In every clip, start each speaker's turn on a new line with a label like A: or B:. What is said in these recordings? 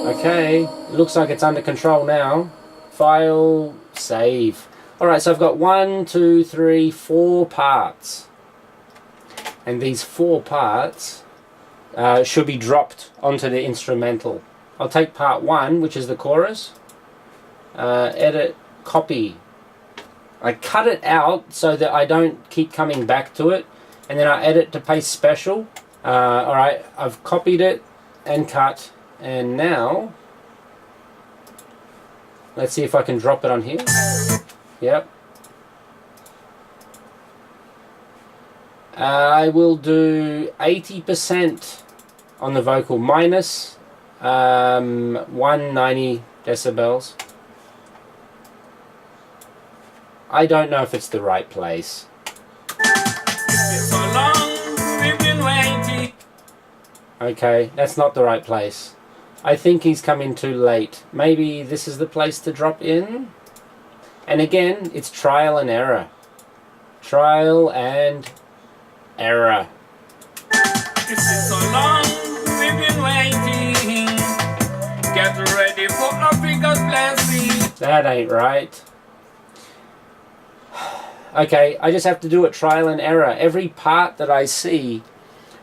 A: Okay, looks like it's under control now. File, save. Alright, so I've got 1, 2, 3, 4 parts. And these 4 parts should be dropped onto the instrumental. I'll take part 1, which is the chorus. Edit, copy. I cut it out so that I don't keep coming back to it. And then I edit to paste special. Alright, I've copied it and cut. And now, let's see if I can drop it on here. Yep. I will do 80% on the vocal minus 190 decibels. I don't know if it's the right place. Okay, that's not the right place. I think he's come in too late. Maybe this is the place to drop in? And again, it's trial and error. Trial and error.
B: It's been so long, we've been waiting. Get ready for Africa's blessing.
A: That ain't right. Okay, I just have to do it trial and error. Every part that I see,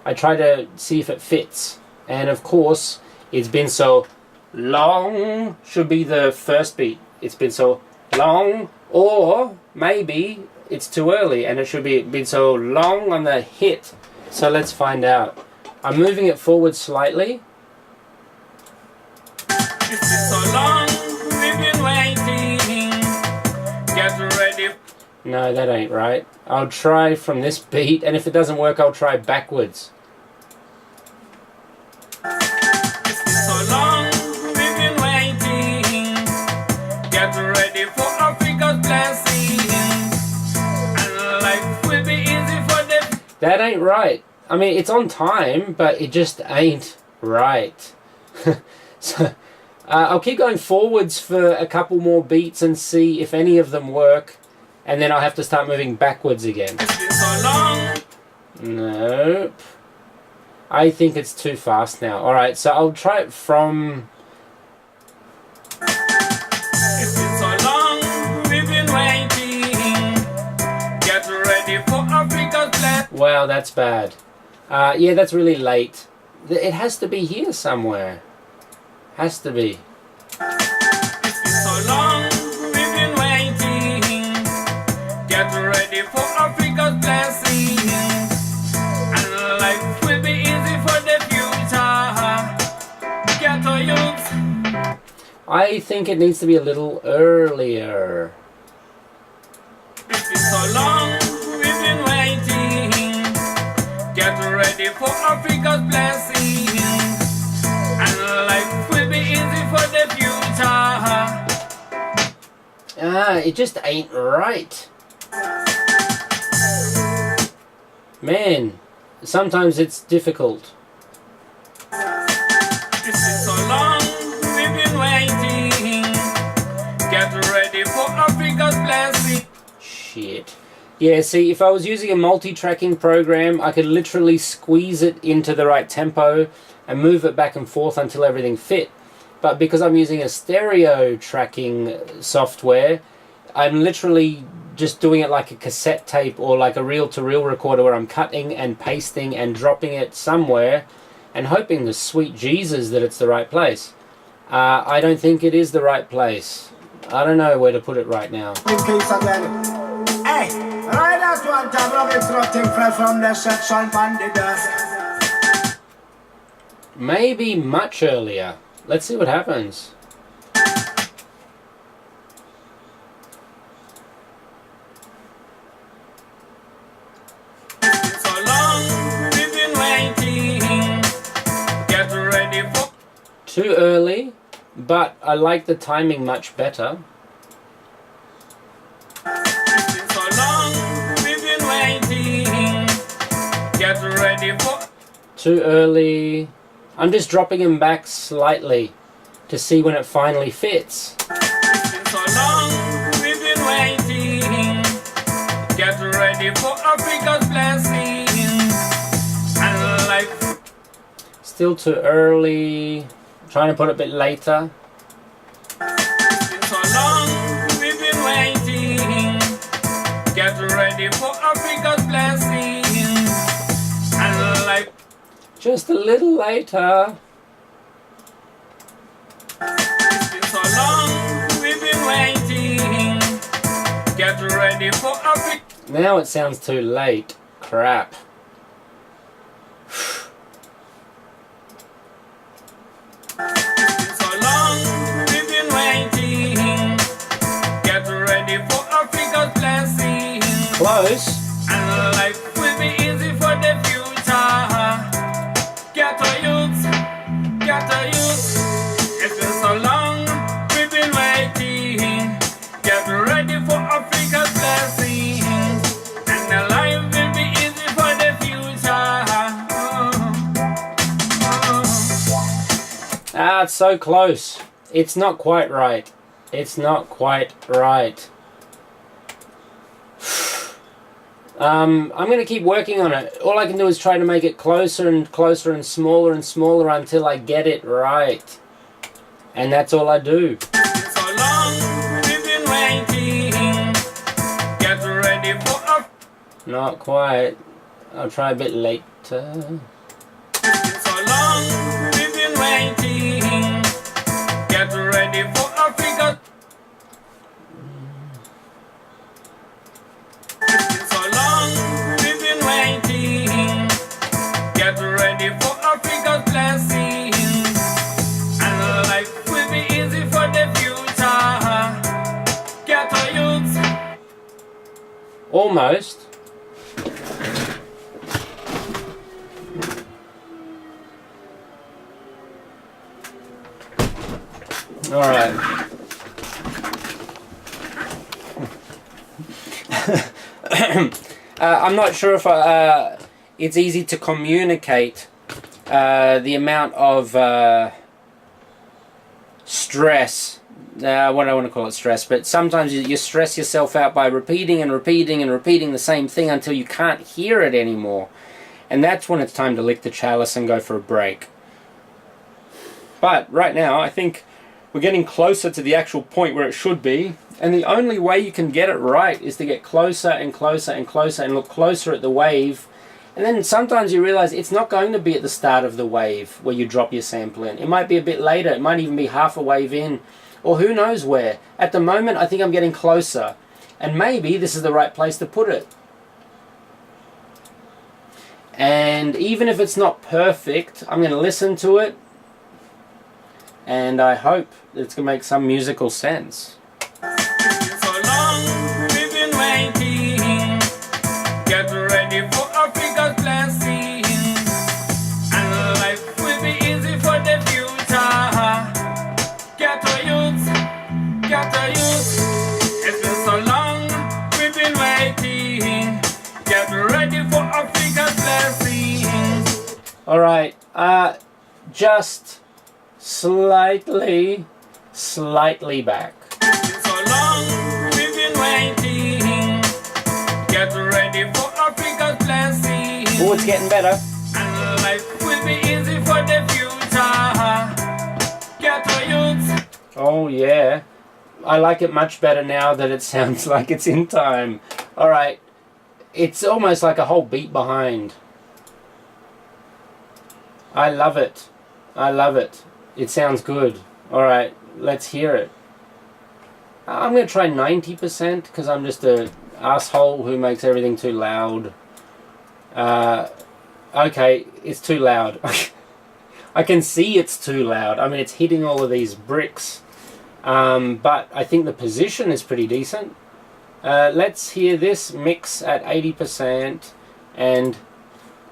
A: I try to see if it fits. And of course, it's been so long should be the first beat. It's been so long, or maybe it's too early and it should be been so long on the hit. So let's find out. I'm moving it forward slightly.
B: It's been so long, we've been waiting. Get ready.
A: No, that ain't right. I'll try from this beat, and if it doesn't work, I'll try backwards.
B: It's been so long, we've been waiting. Get ready for Africa's blessing. And life will be easy for them.
A: That ain't right. I mean, it's on time, but it just ain't right. So, I'll keep going forwards for a couple more beats and see if any of them work. And then I'll have to start moving backwards again.
B: It's been so long.
A: Nope. I think it's too fast now. Alright, so I'll try it from...
B: It's been so long, we've been waiting. Get ready for Africa's blessing.
A: Wow, that's bad. Yeah, that's really late. It has to be here somewhere. Has to be.
B: It's been so long, we've been waiting. Get ready for Africa's blessing. And life will be easy for the future. Get to youth.
A: I think it needs to be a little earlier.
B: It's been so long, we've been waiting. Get ready for Africa's blessing. And life will be easy for the future.
A: It just ain't right. Man, sometimes it's difficult.
B: It's been so long, we've been waiting. Get ready for Africa's blessing.
A: Shit. Yeah, see, if I was using a multi-tracking program, I could literally squeeze it into the right tempo and move it back and forth until everything fit. But because I'm using a stereo tracking software, I'm literally just doing it like a cassette tape or like a reel-to-reel recorder where I'm cutting and pasting and dropping it somewhere and hoping to sweet Jesus that it's the right place. I don't think it is the right place. I don't know where to put it right now.
C: In case again. Hey, right last one time, I'm interrupting fresh from the section on the desk.
A: Maybe much earlier. Let's see what happens.
B: It's been so long, we've been waiting. Get ready for.
A: Too early, but I like the timing much better.
B: It's been so long, we've been waiting. Get ready for.
A: Too early. I'm just dropping him back slightly to see when it finally fits.
B: It's been so long, we've been waiting. Get ready for Africa's blessing. And life.
A: Still too early. Trying to put it a bit later.
B: It's been so long, we've been waiting. Get ready for Africa's blessings. And like
A: Just a little later.
B: it's been so long, we've been waiting. Get ready for Africa.
A: Now it sounds too late. Crap.
B: It's been so long, we've been waiting. Get ready for Africa's blessings.
A: Close.
B: And life will be easy for the future. Get a youth, get a youth. It's been so long, we've been waiting. Get ready for Africa's blessings. And the life will be easy for the future.
A: Ah, it's so close. It's not quite right. It's not quite right. I'm going to keep working on it. All I can do is try to make it closer and closer and smaller until I get it right. And that's all I do.
B: It's been so long, we've been waiting. Get ready for
A: Not quite. I'll try a bit later.
B: It's been so long, we've been waiting. Get ready for Africa. It's been so long, we've been waiting. Get ready for Africa's blessings. And life will be easy for the future. Get a youth.
A: Almost. All right. I'm not sure if it's easy to communicate the amount of stress. What do I want to call it, stress? But sometimes you stress yourself out by repeating and repeating and repeating the same thing until you can't hear it anymore. And that's when it's time to lick the chalice and go for a break. But right now, I think we're getting closer to the actual point where it should be. And the only way you can get it right is to get closer and closer and closer and look closer at the wave. And then sometimes you realize it's not going to be at the start of the wave where you drop your sample in. It might be a bit later. It might even be half a wave in. Or who knows where. At the moment, I think I'm getting closer. And maybe this is the right place to put it. And even if it's not perfect, I'm going to listen to it. And I hope that it's going to make some musical sense.
B: So long, we've been waiting. Get ready for Africa's blessings. And life will be easy for the future. Get a youth, get a youth. It's been so long, we've been waiting. Get ready for Africa's blessings.
A: Alright, just slightly back.
B: So long, we've been waiting. Get ready for Africa's blessings.
A: Oh, it's getting better.
B: And life will be easy for the future. Get a youth.
A: Oh yeah, I like it much better now that it sounds like it's in time. Alright, it's almost like a whole beat behind. I love it. I love it. It sounds good. Alright, let's hear it. I'm going to try 90% because I'm just an asshole who makes everything too loud. Okay, it's too loud. I can see it's too loud. I mean, it's hitting all of these bricks. But I think the position is pretty decent. Let's hear this mix at 80%. And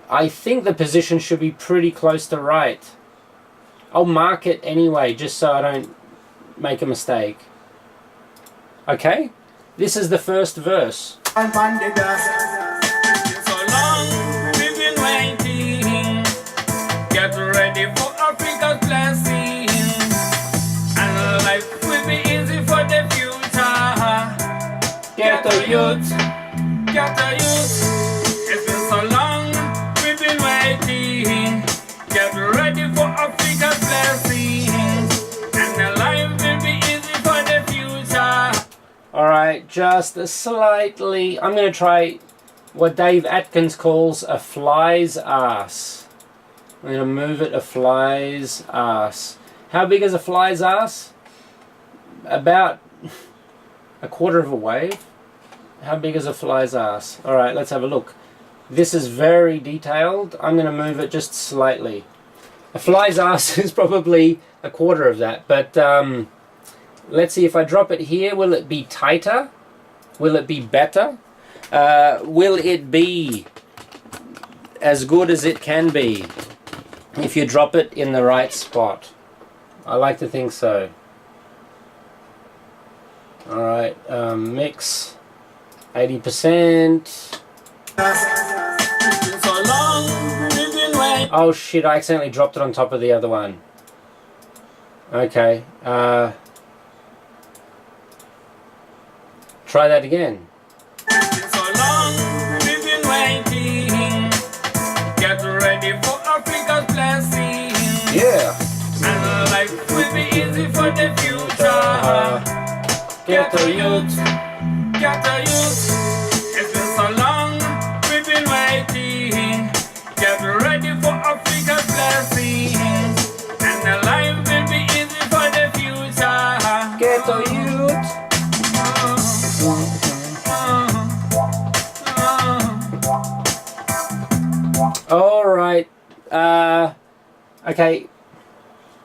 A: I think the position should be pretty close to right. I'll mark it anyway, just so I don't make a mistake. Okay? This is the first verse.
B: So long, we've been waiting. Get ready for Africa's blessings. And life will be easy for the future. Get a youth, get a youth. It's been so long, we've been waiting. Get ready for Africa's blessings.
A: just slightly. I'm going to try what Dave Atkins calls a fly's ass. I'm going to move it a fly's ass. How big is a fly's ass? About a quarter of a wave. How big is a fly's ass? Alright, let's have a look. This is very detailed. I'm going to move it just slightly. A fly's ass is probably a quarter of that, but let's see, if I drop it here, will it be tighter? Will it be better? Will it be as good as it can be if you drop it in the right spot? I like to think so. Alright, mix 80%. Oh shit, I accidentally dropped it on top of the other one. Okay, try that again.
B: So long we've been waiting. Get ready for Africa's blessing.
A: Yeah.
B: And life will be easy for the future. Get a youth, get a youth. It's been so long we've been waiting. Get ready for Africa's blessing. And the life will be easy for the future.
A: Get a youth. Alright, okay,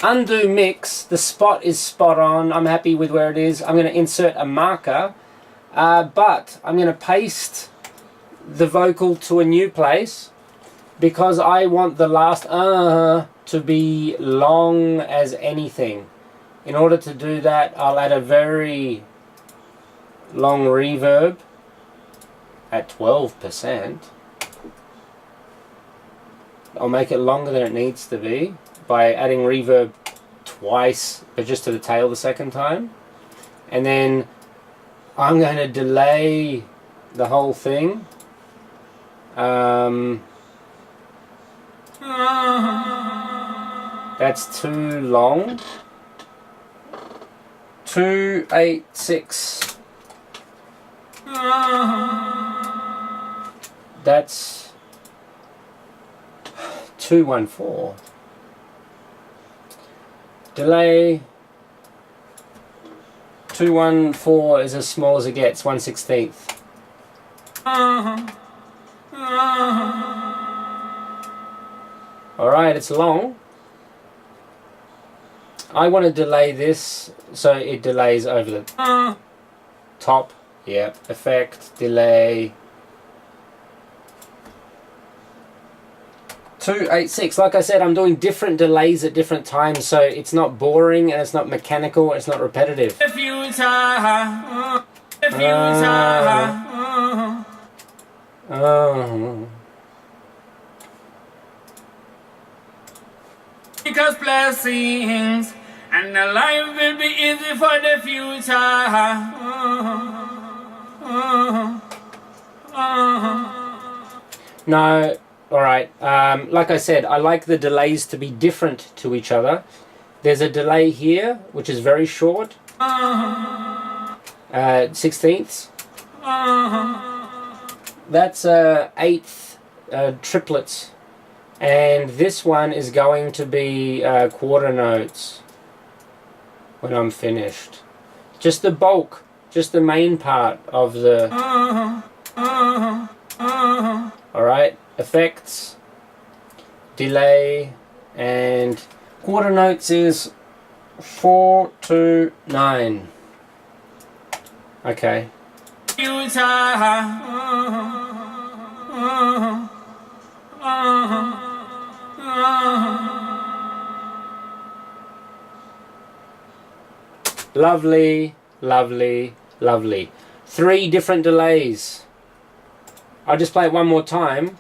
A: undo mix, the spot is spot on, I'm happy with where it is. I'm going to insert a marker, but I'm going to paste the vocal to a new place because I want the last to be long as anything. In order to do that, I'll add a very long reverb at 12%. I'll make it longer than it needs to be by adding reverb twice, but just to the tail the second time. And then I'm going to delay the whole thing. That's too long. 286. That's 214. Delay 214 is as small as it gets, 1/16. Alright, it's long. I want to delay this so it delays over the top. Yep, effect, delay. 286. Like I said, I'm doing different delays at different times, so it's not boring and it's not mechanical, it's not repetitive.
B: The future. The future. Because blessings and the life will be easy for the future.
A: No. Alright, like I said, I like the delays to be different to each other. There's a delay here, which is very short. 16ths. That's 8th triplets. And this one is going to be quarter notes when I'm finished. Just the bulk, just the main part of the... Alright. Effects, delay, and quarter notes is 4 to 9. Okay. Lovely, lovely, lovely. 3 different delays. I'll just play it one more time.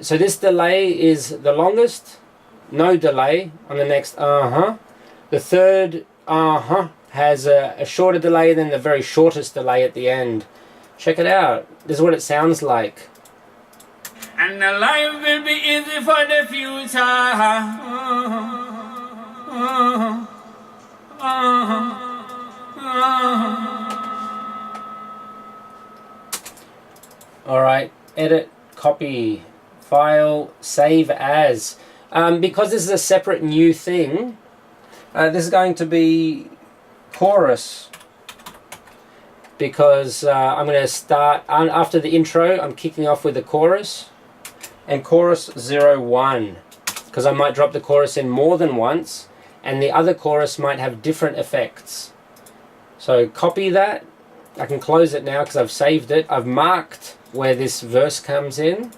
A: So this delay is the longest, no delay on the next The third has a shorter delay than the very shortest delay at the end. Check it out. This is what it sounds like.
B: And the life will be easy for the future.
A: copy, file, save as. Because this is a separate new thing, this is going to be chorus. Because I'm going to start, after the intro, I'm kicking off with the chorus. And chorus 01. Because I might drop the chorus in more than once. And the other chorus might have different effects. So copy that. I can close it now because I've saved it. I've marked where this verse comes in.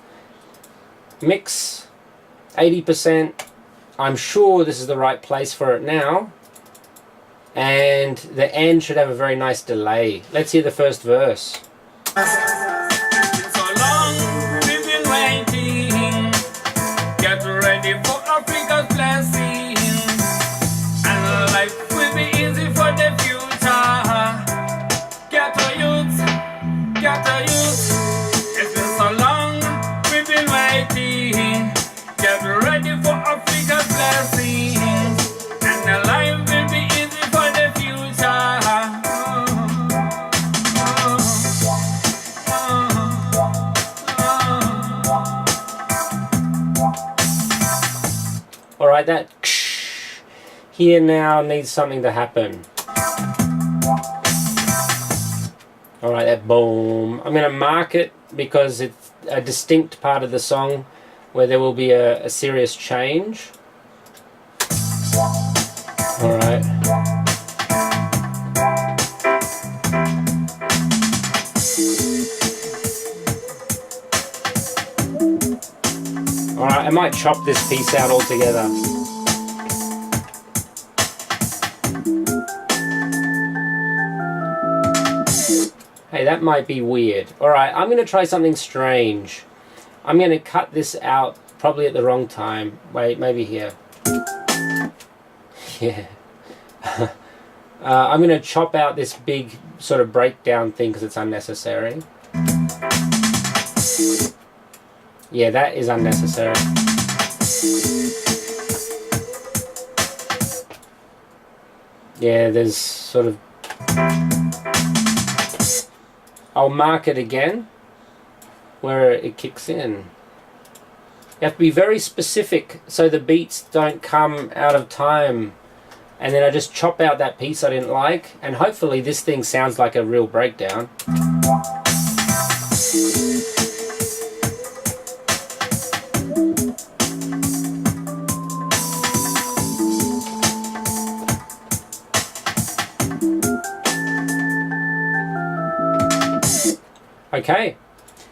A: Mix 80%. I'm sure this is the right place for it now. And the end should have a very nice delay. Let's hear the first verse.
B: It's so long we've been waiting. Get ready for Africa's blessing. And life will be easy for the future. Get a youth, get a youth. It's been so long we've been waiting. Get ready for Africa's blessing. And the life will be easy for the future.
A: Alright, that here now needs something to happen. Alright, that boom. I'm going to mark it because it's a distinct part of the song where there will be a serious change. Alright. Alright, I might chop this piece out altogether. Hey, that might be weird. Alright, I'm going to try something strange. I'm going to cut this out probably at the wrong time. Wait, maybe here. Yeah. I'm going to chop out this big sort of breakdown thing because it's unnecessary. Yeah, that is unnecessary. Yeah, there's sort of... I'll mark it again where it kicks in. You have to be very specific so the beats don't come out of time. And then I just chop out that piece I didn't like, and hopefully this thing sounds like a real breakdown. Okay,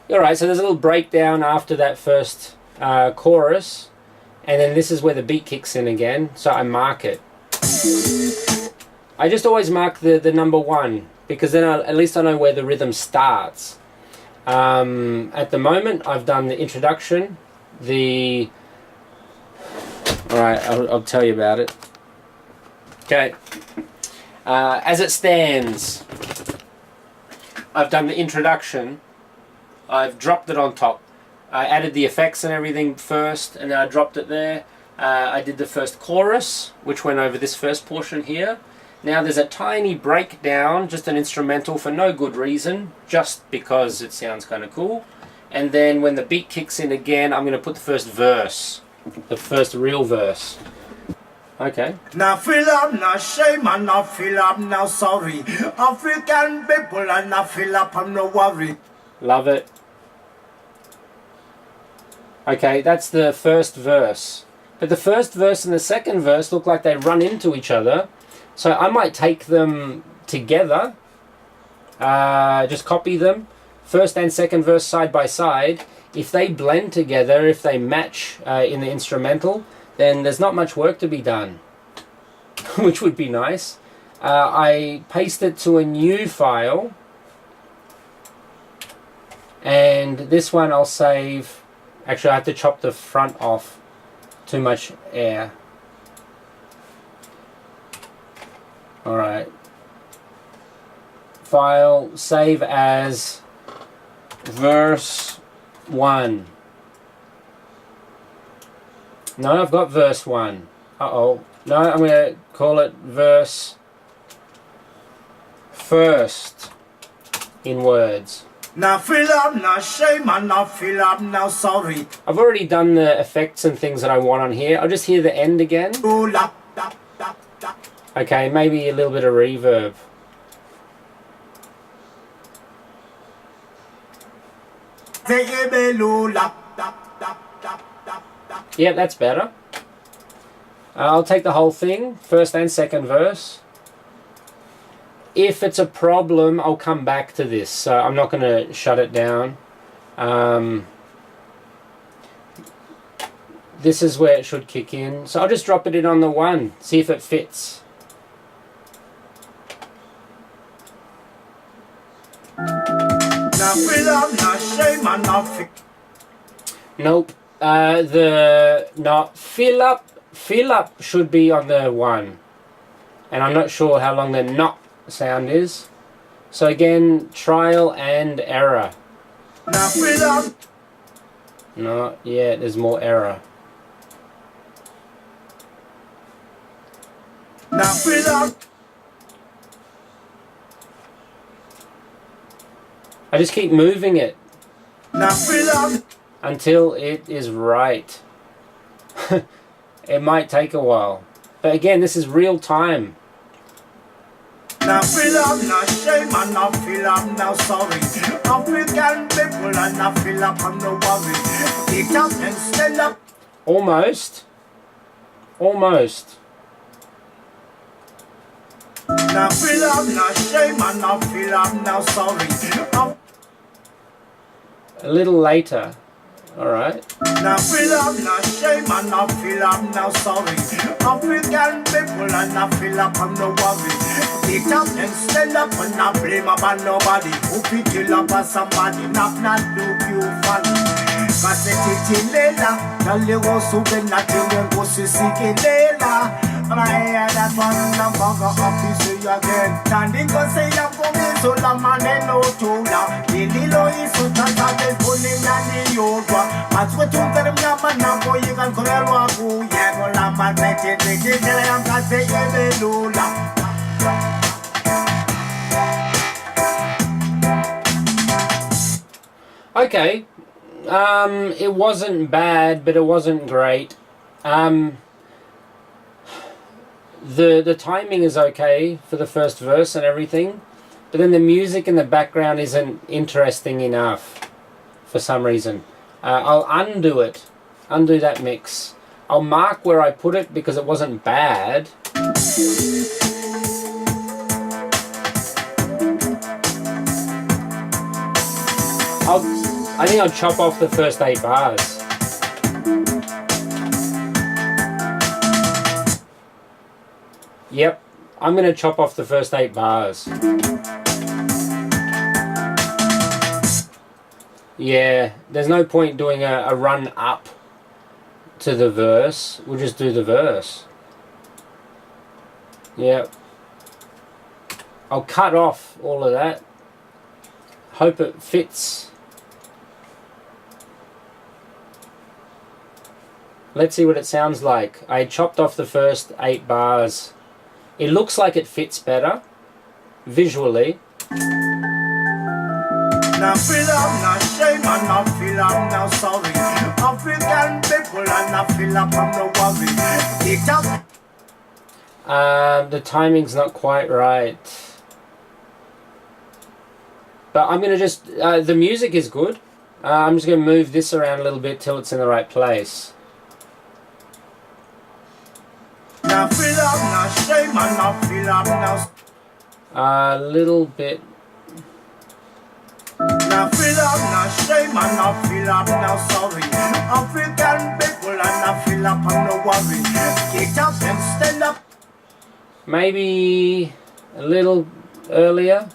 A: alright, so there's a little breakdown after that first chorus, and then this is where the beat kicks in again, so I mark it. I just always mark the number 1, because then at least I know where the rhythm starts. At the moment, I've done the introduction, Alright, I'll tell you about it. Okay, as it stands, I've done the introduction, I've dropped it on top. I added the effects and everything first, and then I dropped it there. I did the first chorus, which went over this first portion here. Now there's a tiny breakdown, just an instrumental for no good reason, just because it sounds kind of cool. And then when the beat kicks in again, I'm going to put the first verse, the first real verse. Okay.
C: Now feel up, now shame, and now feel up, now sorry. African people, and now feel up, I'm no worry.
A: Love it. Okay, that's the first verse. But the first verse and the second verse look like they run into each other. So I might take them together. Just copy them. First and second verse side by side. If they blend together, if they match in the instrumental, then there's not much work to be done. Which would be nice. I paste it to a new file. And this one I'll save. Actually, I have to chop the front off. Too much air. Alright. File, save as verse 1. No, I've got verse 1. Uh-oh. No, I'm going to call it verse first in words.
C: Now feel up, now shame, and now feel up, now sorry.
A: I've already done the effects and things that I want on here. I'll just hear the end again. Okay, maybe a little bit of reverb. Yeah, that's better. I'll take the whole thing, first and second verse. If it's a problem, I'll come back to this, so I'm not going to shut it down. This is where it should kick in. So I'll just drop it in on the 1, see if it fits. Nope. Fill up should be on the 1. And I'm not sure how long the not sound is. So again, trial and error. Not yet, there's more error. I just keep moving it until it is right. It might take a while. But again, this is real time.
C: Now feel up, now shame, and now feel up, now sorry. African people and now feel up, I'm no worry. Get up and stand up.
A: Almost. Almost.
C: Now feel up, now shame, and now feel up, now sorry.
A: A little later. Alright.
C: Now feel up, now shame, and now feel up, now sorry. African people and now feel up, I'm no worry. Get up and stand up and not blame about nobody. Who pick you up as somebody, not look you funny. Kaseti lela, dale go suben na tinge go sisiki lela. And I hear that one number office you again. Standing go say I'm coming so la man no tula. Lilo is so tata pulling and yoga. But what you tell them na boy you can correct who yeah go la man take I'm gonna say lula.
A: Okay. It wasn't bad, but it wasn't great. The timing is okay for the first verse and everything, but then the music in the background isn't interesting enough for some reason. I'll undo it, undo that mix. I'll mark where I put it because it wasn't bad. I think I'll chop off the first 8 bars. Yep, I'm going to chop off the first 8 bars. Yeah, there's no point doing a run up to the verse. We'll just do the verse. Yep. I'll cut off all of that. Hope it fits. Let's see what it sounds like. I chopped off the first 8 bars. It looks like it fits better, visually.
C: Now feel up, now shame, and now feel up, now sorry. African people and now feel up, I'm no worry. Get up.
A: The timing's not quite right. But I'm going to just... the music is good. I'm just going to move this around a little bit till it's in the right place.
C: Now feel up, now shame, and now feel up, now...
A: A little bit...
C: Now feel up, now shame, and now feel up, now sorry. African people and now feel up, I'm no worry. Get up and stand up.
A: Maybe a little earlier.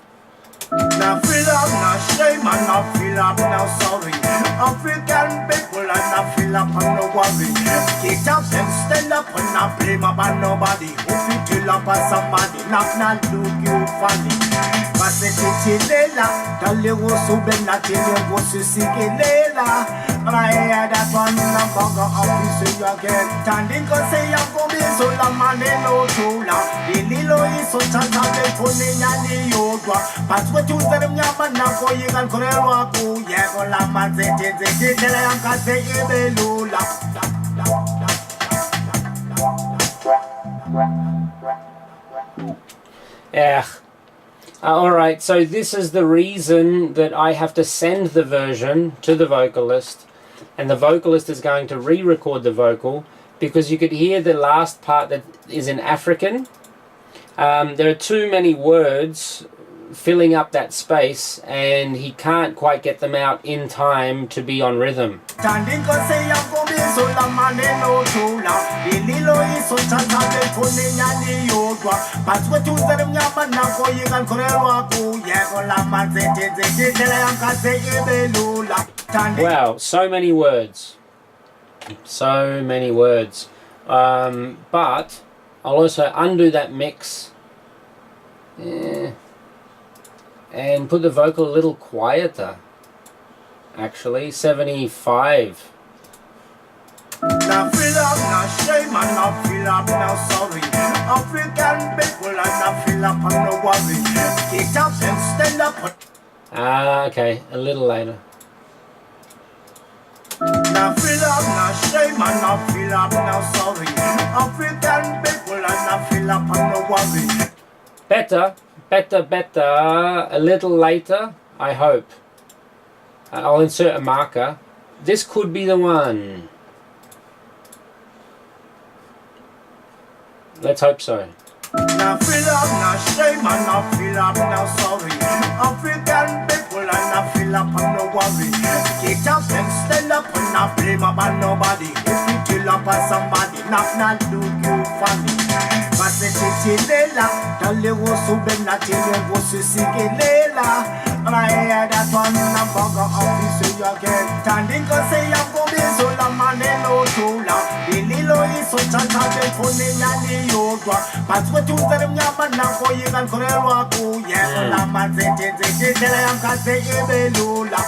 C: Now feel up, now shame, and now feel up, now sorry. African people and now feel up, I'm no worry. Get up and stand up and not blame about nobody. Who fit you up as somebody, not look you funny. Kaseti lela, dale go suben na tinge go sisiki lela. And I hear that one number office you again. Standing go say I'm going sola maneno tula ililo iso chata pepone nyani yodwa patwe tuzere mnyama nako yigan korelwa ku yego la manzete tele yankaze ibelula.
A: Yeah. Alright, so this is the reason that I have to send the version to the vocalist, and the vocalist is going to re-record the vocal, because you could hear the last part that is in African. There are too many words filling up that space, and he can't quite get them out in time to be on rhythm. Wow, so many words. So many words. But I'll also undo that mix. Yeah. And put the vocal a little quieter. Actually, 75.
C: Now feel up, now shame, and now feel up, now sorry. African people, and now feel up, and no worry. Get up and stand up.
A: Okay, a little later.
C: Now feel up, now shame, and now feel up, now sorry. African people, and now feel up, and no worry.
A: Better. A little later, I hope. I'll insert a marker. This could be the one. Let's hope so.
C: Now feel up, now shame, and now feel up, now sorry. African people, and now feel up, and no worry. Get up and stand up, and not blame about nobody. If you kill up on somebody, not do you funny. Masetilela, dale wosu benatile wosu sigelela. I hear that one number office you again. Standing cause say I'm going to so la manelo tula. Ililo iso chata pepone nyani yodwa. Patwe tuzere mnyama nako yigan korelwa ku. Yego la manzete tele yankaze ibelula.